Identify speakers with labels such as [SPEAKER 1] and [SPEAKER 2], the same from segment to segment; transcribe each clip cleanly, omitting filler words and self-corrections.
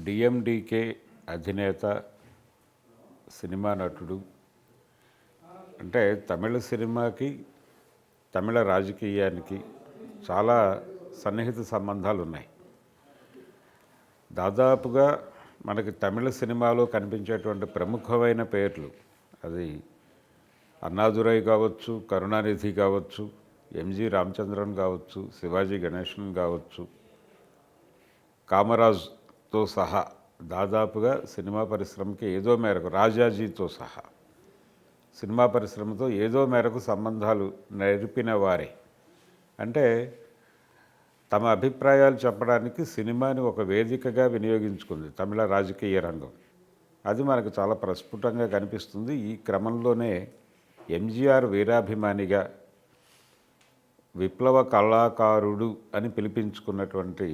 [SPEAKER 1] DMDK అధినేత, cinema నటుడు. అంటే తమిళ సినిమాకి, తమిళ రాజకీయానికి చాలా సన్నిహిత సంబంధాలు ఉన్నాయి. దాదాపుగా మనకి తమిళ సినిమాలో కనిపించేటువంటి ప్రముఖమైన పేర్లు, అది అన్నాదురై కావచ్చు, కరుణానిధి కావచ్చు, ఎంజి రామచంద్రన్ కావచ్చు, శివాజీ గణేశన్ కావచ్చు, కామరాజ్తో సహా దాదాపుగా సినిమా పరిశ్రమకి ఏదో మేరకు, రాజాజీతో సహా సినిమా పరిశ్రమతో ఏదో మేరకు సంబంధాలు నెరిపిన వారే. అంటే తమ అభిప్రాయాలు చెప్పడానికి సినిమాని ఒక వేదికగా వినియోగించుకుంది తమిళ రాజకీయ రంగం. అది మనకు చాలా ప్రస్ఫుటంగా కనిపిస్తుంది. ఈ క్రమంలోనే ఎంజీఆర్ వీరాభిమానిగా, విప్లవ కళాకారుడు అని పిలిపించుకున్నటువంటి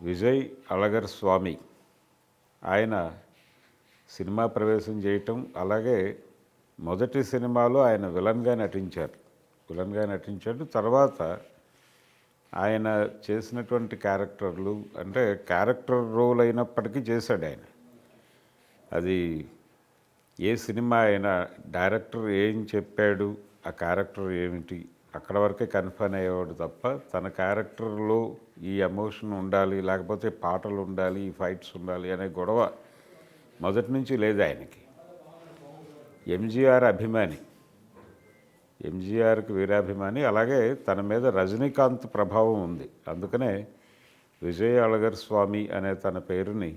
[SPEAKER 1] విజయ్ అళగర్ స్వామి, ఆయన సినిమా ప్రవేశం చేయటం, అలాగే మొదటి సినిమాలో ఆయన విలన్గా నటించాడు. తర్వాత ఆయన చేసినటువంటి క్యారెక్టర్లు, అంటే క్యారెక్టర్ రోల్ అయినప్పటికీ చేశాడు ఆయన. అది ఏ సినిమా అయినా డైరెక్టర్ ఏం చెప్పాడు, ఆ క్యారెక్టర్ ఏమిటి, అక్కడ వరకే కన్ఫర్మ్ అయ్యేవాడు తప్ప తన క్యారెక్టర్లో ఈ ఎమోషన్ ఉండాలి, లేకపోతే పాటలు ఉండాలి, ఈ ఫైట్స్ ఉండాలి అనే గొడవ మొదటి నుంచి లేదు ఆయనకి. ఎంజీఆర్ అభిమాని, ఎంజీఆర్కి వీరాభిమాని. అలాగే తన మీద రజనీకాంత్ ప్రభావం ఉంది. అందుకనే విజయ్ అళగర్ స్వామి అనే తన పేరుని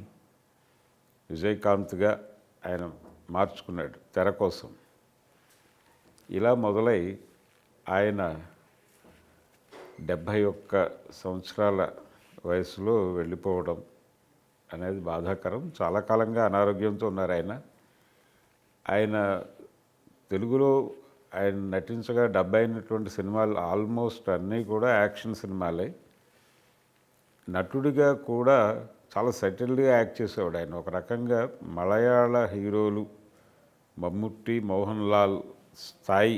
[SPEAKER 1] విజయకాంత్గా ఆయన మార్చుకున్నాడు తెర కోసం. ఇలా మొదలై ఆయన 71 సంవత్సరాల వయసులో వెళ్ళిపోవడం అనేది బాధాకరం. చాలా కాలంగా అనారోగ్యంతో ఉన్నారు ఆయన. ఆయన తెలుగులో ఆయన నటించగా డబ్ అయినటువంటి సినిమాలు ఆల్మోస్ట్ అన్నీ కూడా యాక్షన్ సినిమాలే. నటుడిగా కూడా చాలా సెటిల్డ్గా యాక్ట్ చేసేవాడు ఆయన. ఒక రకంగా మలయాళ హీరోలు మమ్ముట్టి, మోహన్ లాల్ స్థాయి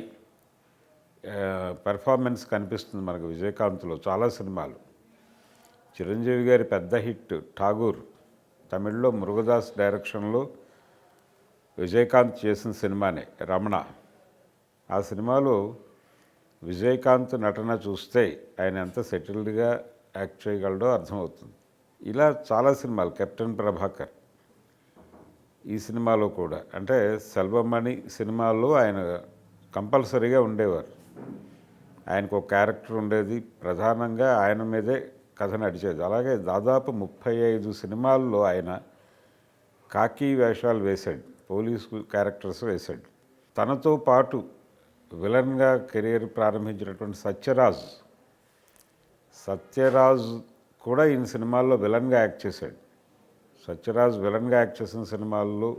[SPEAKER 1] పెర్ఫార్మెన్స్ కనిపిస్తుంది మనకు విజయకాంత్లో చాలా సినిమాలు. చిరంజీవి గారి పెద్ద హిట్ ఠాగూర్, తమిళ్లో మురుగదాస్ డైరెక్షన్లో విజయకాంత్ చేసిన సినిమానే రమణ. ఆ సినిమాలో విజయకాంత్ నటన చూస్తే ఆయన ఎంత సెటిల్డ్గా యాక్ట్ చేయగలడో అర్థమవుతుంది. ఇలా చాలా సినిమాలు, కెప్టెన్ ప్రభాకర్, ఈ సినిమాలో కూడా, అంటే సెల్వమణి సినిమాల్లో ఆయన కంపల్సరీగా ఉండేవారు. ఆయనకు ఒక క్యారెక్టర్ ఉండేది, ప్రధానంగా ఆయన మీదే కథ నడిచేది. అలాగే దాదాపు 35 సినిమాల్లో ఆయన కాకి వేషాలు వేశాడు, పోలీసు క్యారెక్టర్స్ వేశాడు. తనతో పాటు విలన్గా కెరీర్ ప్రారంభించినటువంటి సత్యరాజ్ కూడా ఈ సినిమాల్లో విలన్గా యాక్ట్ చేశాడు. సత్యరాజ్ విలన్గా యాక్ట్ చేసిన సినిమాల్లో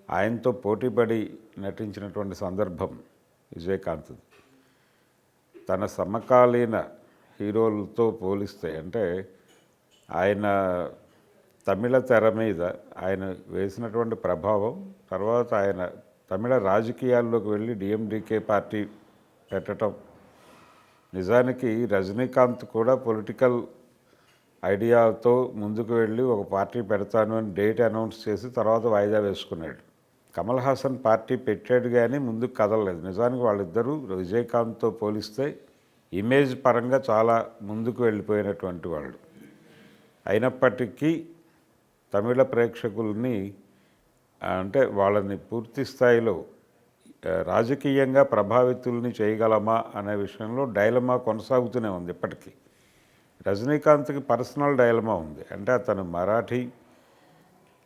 [SPEAKER 1] ఆయనతో పోటీపడి నటించినటువంటి సందర్భం విజయకాంత్. తన సమకాలీన హీరోలతో పోలిస్తే, అంటే ఆయన తమిళ తెర మీద ఆయన వేసినటువంటి ప్రభావం, తర్వాత ఆయన తమిళ రాజకీయాల్లోకి వెళ్ళి డిఎండికే పార్టీ పెట్టడం, నిజానికి రజనీకాంత్ కూడా పొలిటికల్ ఐడియాతో ముందుకు వెళ్ళి ఒక పార్టీ పెడతాను అని డేట్ అనౌన్స్ చేసి తర్వాత వాయిదా వేసుకున్నాడు. కమల్ హాసన్ పార్టీ పెట్టాడు కానీ ముందుకు కదలలేదు. నిజానికి వాళ్ళిద్దరూ విజయకాంత్తో పోలిస్తే ఇమేజ్ పరంగా చాలా ముందుకు వెళ్ళిపోయినటువంటి వాళ్ళు. అయినప్పటికీ తమిళ ప్రేక్షకుల్ని, అంటే వాళ్ళని పూర్తి స్థాయిలో రాజకీయంగా ప్రభావితుల్ని చేయగలమా అనే విషయంలో డైలమా కొనసాగుతూనే ఉంది ఇప్పటికీ. రజనీకాంత్కి పర్సనల్ డైలమా ఉంది. అంటే అతను మరాఠీ,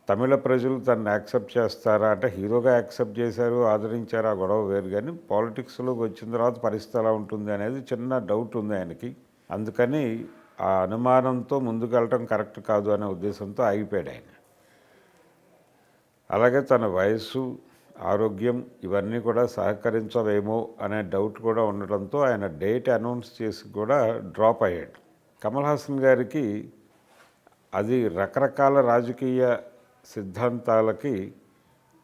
[SPEAKER 1] తమిళ ప్రజలు తనని యాక్సెప్ట్ చేస్తారా అంటే, హీరోగా యాక్సెప్ట్ చేశారు, ఆదరించారు, ఆ గొడవ వేరు. కానీ పాలిటిక్స్లోకి వచ్చిన తర్వాత పరిస్థితి ఎలా ఉంటుంది అనేది చిన్న డౌట్ ఉంది ఆయనకి. అందుకని ఆ అనుమానంతో ముందుకు వెళ్ళటం కరెక్ట్ కాదు అనే ఉద్దేశంతో ఆగిపోయాడు ఆయన. అలాగే తన వయస్సు, ఆరోగ్యం ఇవన్నీ కూడా సహకరించవేమో అనే డౌట్ కూడా ఉండడంతో ఆయన డేట్ అనౌన్స్ చేసి కూడా డ్రాప్ అయ్యాడు. కమల్ హాసన్ గారికి అది రకరకాల రాజకీయ సిద్ధాంతాలకి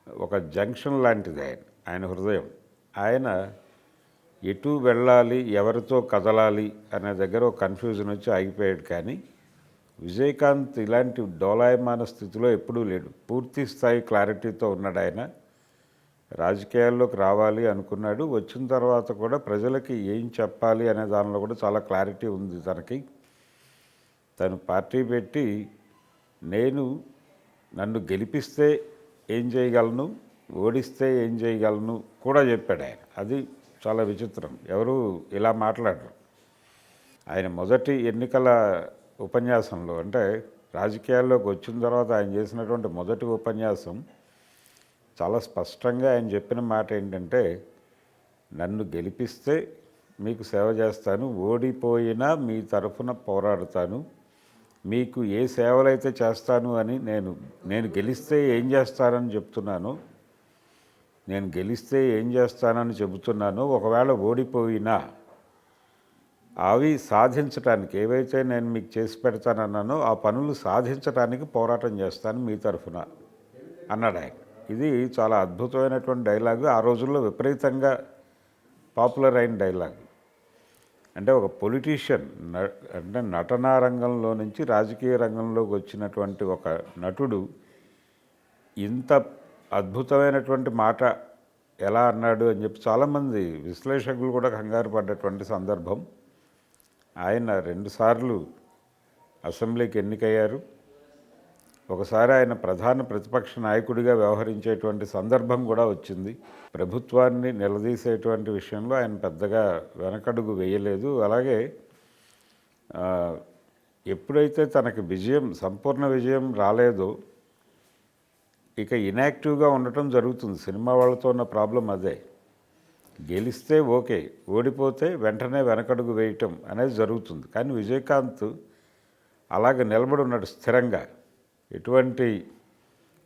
[SPEAKER 1] ఒక జంక్షన్ లాంటిది ఆయన హృదయం. ఆయన ఎటు వెళ్ళాలి, ఎవరితో కదలాలి అనే దగ్గర ఒక కన్ఫ్యూజన్ వచ్చి ఆగిపోయాడు. కానీ విజయకాంత్ ఇలాంటి డోలాయమాన స్థితిలో ఎప్పుడూ లేడు. పూర్తి స్థాయి క్లారిటీతో ఉన్నాడు ఆయన. రాజకీయాల్లోకి రావాలి అనుకున్నాడు. వచ్చిన తర్వాత కూడా ప్రజలకి ఏం చెప్పాలి అనే దానిలో కూడా చాలా క్లారిటీ ఉంది తనకి. తను పార్టీ పెట్టి నన్ను గెలిపిస్తే ఏం చేయగలను, ఓడిస్తే ఏం చేయగలను కూడా చెప్పాడు ఆయన. అది చాలా విచిత్రం. ఎవరు ఇలా మాట్లాడరు. ఆయన మొదటి ఎన్నికల ఉపన్యాసంలో, అంటే రాజకీయాల్లోకి వచ్చిన తర్వాత ఆయన చేసినటువంటి మొదటి ఉపన్యాసం చాలా స్పష్టంగా ఆయన చెప్పిన మాట ఏంటంటే, నన్ను గెలిపిస్తే మీకు సేవ చేస్తాను, ఓడిపోయినా మీ తరఫున పోరాడుతాను, మీకు ఏ సేవలైతే చేస్తాను అని నేను గెలిస్తే ఏం చేస్తానని చెప్తున్నాను, నేను గెలిస్తే ఏం చేస్తానని చెబుతున్నాను, ఒకవేళ ఓడిపోయినా అవి సాధించడానికి ఏవైతే నేను మీకు చేసి పెడతానన్నానో ఆ పనులు సాధించడానికి పోరాటం చేస్తాను మీ తరఫున అన్నాడు ఆయన. ఇది చాలా అద్భుతమైనటువంటి డైలాగు. ఆ రోజుల్లో విపరీతంగా పాపులర్ అయిన డైలాగ్. అంటే ఒక పొలిటీషియన్, అంటే నటనా రంగంలో నుంచి రాజకీయ రంగంలోకి వచ్చినటువంటి ఒక నటుడు ఇంత అద్భుతమైనటువంటి మాట ఎలా అన్నాడు అని చెప్పి చాలామంది విశ్లేషకులు కూడా కంగారు పడ్డటువంటి సందర్భం. ఆయన 2 సార్లు అసెంబ్లీకి ఎన్నికయ్యారు. ఒకసారి ఆయన ప్రధాన ప్రతిపక్ష నాయకుడిగా వ్యవహరించేటువంటి సందర్భం కూడా వచ్చింది. ప్రభుత్వాన్ని నిలదీసేటువంటి విషయంలో ఆయన పెద్దగా వెనకడుగు వేయలేదు. అలాగే ఎప్పుడైతే తనకి సంపూర్ణ విజయం రాలేదో ఇక ఇన్యాక్టివ్గా ఉండటం జరుగుతుంది. సినిమా వాళ్ళతో ఉన్న ప్రాబ్లం అదే. గెలిస్తే ఓకే, ఓడిపోతే వెంటనే వెనకడుగు వేయటం అనేది జరుగుతుంది. కానీ విజయకాంత్ అలాగ నిలబడి ఉన్నాడు స్థిరంగా, ఎటువంటి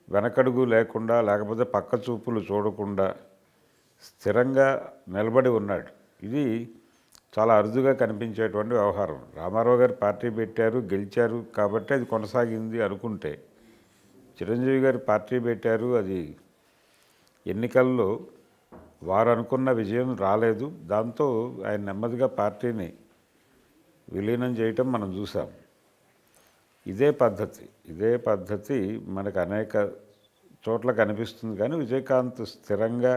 [SPEAKER 1] వెనకడుగు లేకుండా, లేకపోతే పక్క చూపులు చూడకుండా స్థిరంగా నిలబడి ఉన్నాడు. ఇది చాలా అరుదుగా కనిపించేటువంటి వ్యవహారం. రామారావు గారు పార్టీ పెట్టారు, గెలిచారు కాబట్టి అది కొనసాగింది అనుకుంటే, చిరంజీవి గారు పార్టీ పెట్టారు, అది ఎన్నికల్లో వారు అనుకున్న విజయం రాలేదు. దాంతో ఆయన నెమ్మదిగా పార్టీని విలీనం చేయటం మనం చూసాం. ఇదే పద్ధతి మనకు అనేక చోట్ల కనిపిస్తుంది. కానీ విజయకాంత్ స్థిరంగా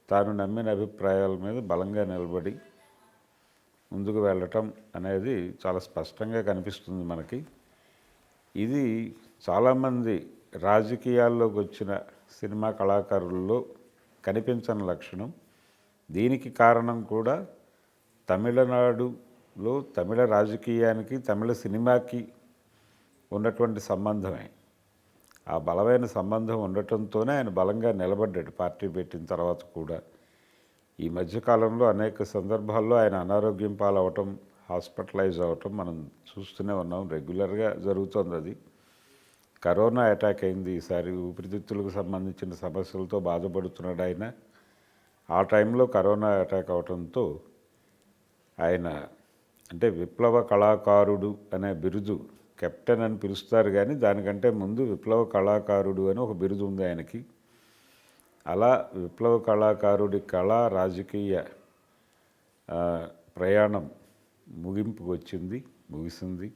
[SPEAKER 1] తాను నమ్మిన అభిప్రాయాల మీద బలంగా నిలబడి ముందుకు వెళ్ళటం అనేది చాలా స్పష్టంగా కనిపిస్తుంది మనకి. ఇది చాలామంది రాజకీయాల్లోకి వచ్చిన సినిమా కళాకారుల్లో కనిపించని లక్షణం. దీనికి కారణం కూడా తమిళనాడులో తమిళ రాజకీయానికి, తమిళ సినిమాకి ఉన్నటువంటి సంబంధమే. ఆ బలమైన సంబంధం ఉండటంతోనే ఆయన బలంగా నిలబడ్డాడు పార్టీ పెట్టిన తర్వాత కూడా. ఈ మధ్యకాలంలో అనేక సందర్భాల్లో ఆయన అనారోగ్యం పాలవటం, హాస్పిటలైజ్ అవ్వటం మనం చూస్తూనే ఉన్నాం. రెగ్యులర్గా జరుగుతుంది అది. కరోనా అటాక్ అయింది ఈసారి. ఊపిరితిత్తులకు సంబంధించిన సమస్యలతో బాధపడుతున్నాడు ఆయన. ఆ టైంలో కరోనా అటాక్ అవడంతో ఆయన, అంటే విప్లవ కళాకారుడు అనే బిరుదు, కెప్టెన్ అని పిలుస్తారు కానీ దానికంటే ముందు విప్లవ కళాకారుడు అని ఒక బిరుదు ఉంది ఆయనకి. అలా విప్లవ కళాకారుడి కళా రాజకీయ ప్రయాణం ముగిసింది.